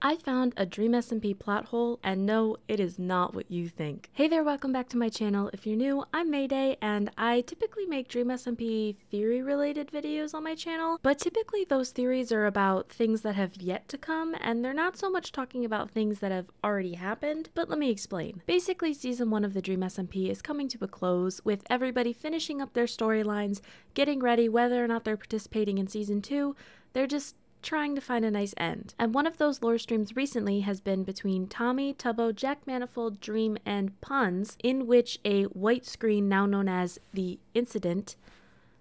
I found a Dream SMP plot hole, and no, it is not what you think. Hey there, welcome back to my channel. If you're new, I'm Mayday, and I typically make Dream SMP theory-related videos on my channel, but typically those theories are about things that have yet to come, and they're not so much talking about things that have already happened, but let me explain. Basically, Season 1 of the Dream SMP is coming to a close, with everybody finishing up their storylines, getting ready whether or not they're participating in Season 2, they're just trying to find a nice end. And one of those lore streams recently has been between Tommy, Tubbo, Jack Manifold, Dream, and Puns, in which a white screen, now known as the Incident,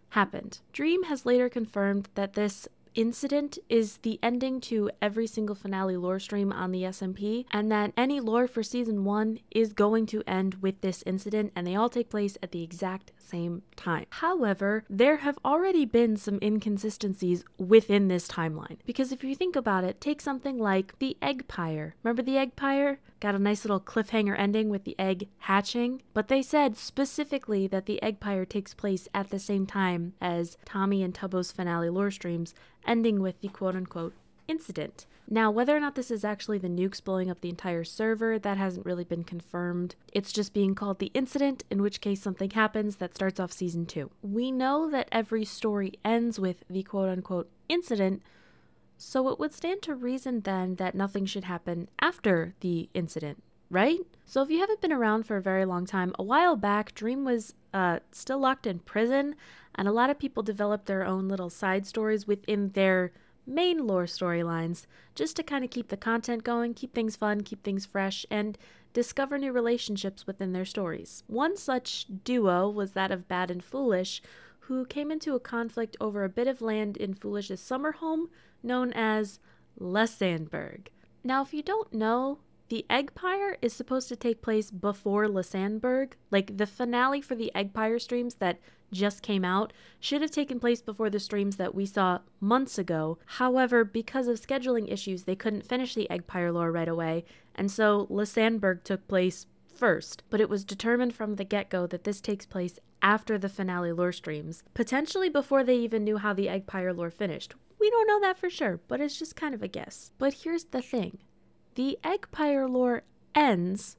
happened. Dream has later confirmed that this incident is the ending to every single finale lore stream on the SMP, and that any lore for Season 1 is going to end with this incident, and they all take place at the exact same time. However, there have already been some inconsistencies within this timeline, because if you think about it, take something like the Egg Pyre. Remember the Egg Pyre? Got a nice little cliffhanger ending with the egg hatching, but they said specifically that the Egg Pyre takes place at the same time as Tommy and Tubbo's finale lore streams, ending with the quote-unquote incident. Now, whether or not this is actually the nukes blowing up the entire server, that hasn't really been confirmed. It's just being called the incident, in which case something happens that starts off Season 2. We know that every story ends with the quote-unquote incident, so it would stand to reason then that nothing should happen after the incident, right? So if you haven't been around for a very long time, a while back, Dream was still locked in prison, and a lot of people developed their own little side stories within their main lore storylines, just to kind of keep the content going, keep things fun, keep things fresh, and discover new relationships within their stories. One such duo was that of Bad and Foolish, who came into a conflict over a bit of land in Foolish's summer home, known as Lesandberg. Now, if you don't know, the Egg Pyre is supposed to take place before Lesandberg. Like, the finale for the Egg Pyre streams that just came out should have taken place before the streams that we saw months ago. However, because of scheduling issues, they couldn't finish the Egg Pyre lore right away, and so Lesandberg took place first. But it was determined from the get-go that this takes place after the finale lore streams, potentially before they even knew how the Egg Pyre lore finished. We don't know that for sure, but it's just kind of a guess. But here's the thing. The Egg Pyre lore ends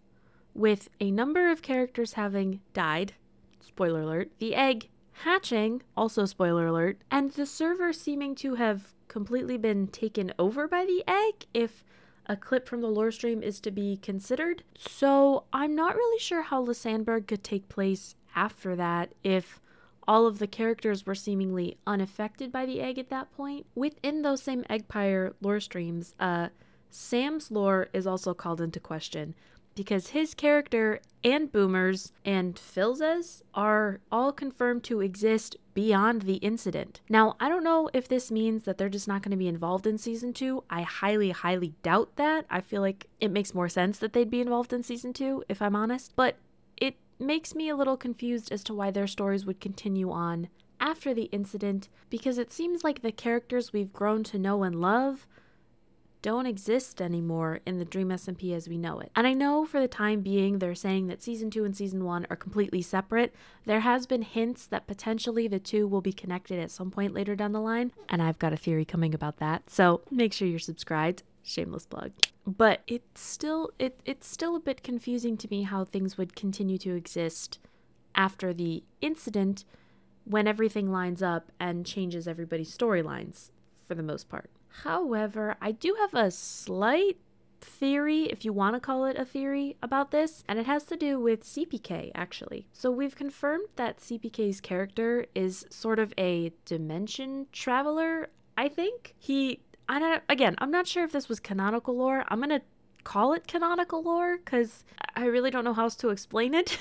with a number of characters having died, spoiler alert, the egg hatching, also spoiler alert, and the server seeming to have completely been taken over by the egg, if a clip from the lore stream is to be considered. So I'm not really sure how Lesandberg could take place after that if all of the characters were seemingly unaffected by the egg at that point. Within those same Egg Pyre lore streams, Sam's lore is also called into question, because his character and Boomer's and Philza's are all confirmed to exist beyond the incident. Now, I don't know if this means that they're just not going to be involved in Season 2. I highly, highly doubt that. I feel like it makes more sense that they'd be involved in Season 2, if I'm honest. But it makes me a little confused as to why their stories would continue on after the incident, because it seems like the characters we've grown to know and love don't exist anymore in the Dream SMP as we know it. And I know for the time being they're saying that Season 2 and Season 1 are completely separate. There has been hints that potentially the two will be connected at some point later down the line, and I've got a theory coming about that, so make sure you're subscribed. Shameless plug. But it's still a bit confusing to me how things would continue to exist after the incident when everything lines up and changes everybody's storylines for the most part. However, I do have a slight theory, if you want to call it a theory, about this, and it has to do with CPK, actually. So we've confirmed that CPK's character is sort of a dimension traveler, I think. I'm not sure if this was canonical lore. I'm gonna call it canonical lore, because I really don't know how else to explain it.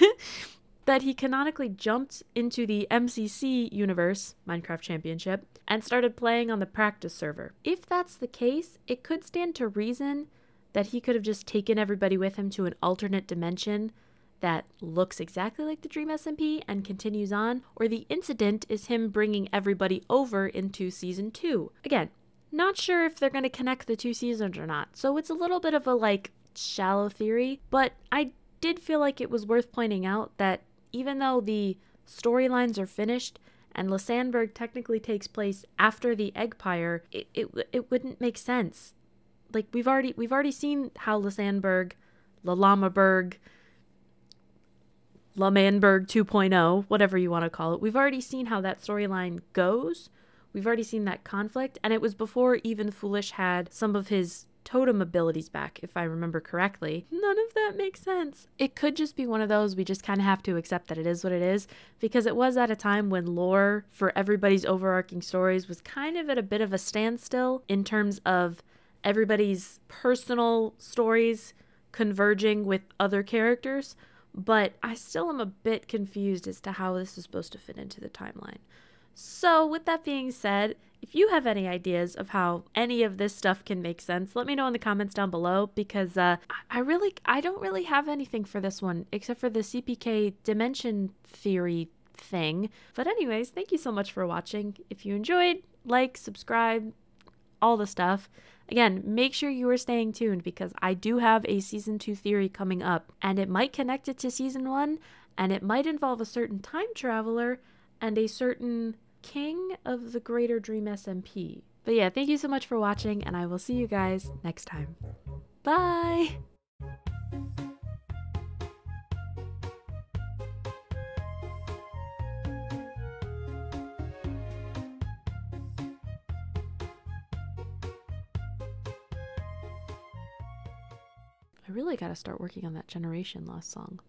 That he canonically jumped into the MCC universe, Minecraft Championship, and started playing on the practice server. If that's the case, it could stand to reason that he could have just taken everybody with him to an alternate dimension that looks exactly like the Dream SMP and continues on, or the incident is him bringing everybody over into Season 2. Again, not sure if they're going to connect the two seasons or not, so it's a little bit of a, shallow theory, but I did feel like it was worth pointing out that even though the storylines are finished and Lesandberg technically takes place after the Egg Pyre, it wouldn't make sense like we've already seen how Lasandberg, Lalamaberg, Lamanberg 2.0, whatever you want to call it. We've already seen how that storyline goes. We've already seen that conflict, and it was before even Foolish had some of his totem abilities back, if I remember correctly. None of that makes sense. It could just be one of those we just kind of have to accept that it is what it is, because it was at a time when lore for everybody's overarching stories was kind of at a bit of a standstill in terms of everybody's personal stories converging with other characters. But I still am a bit confused as to how this is supposed to fit into the timeline. So with that being said, if you have any ideas of how any of this stuff can make sense, let me know in the comments down below, because I don't really have anything for this one except for the CPK dimension theory thing. But anyways, thank you so much for watching. If you enjoyed, like, subscribe, all the stuff. Again, make sure you are staying tuned, because I do have a season 2 theory coming up, and it might connect it to season 1, and it might involve a certain time traveler and a certain king of the greater Dream SMP. But yeah, thank you so much for watching, and I will see you guys next time. Bye! I really gotta start working on that Generation Lost song.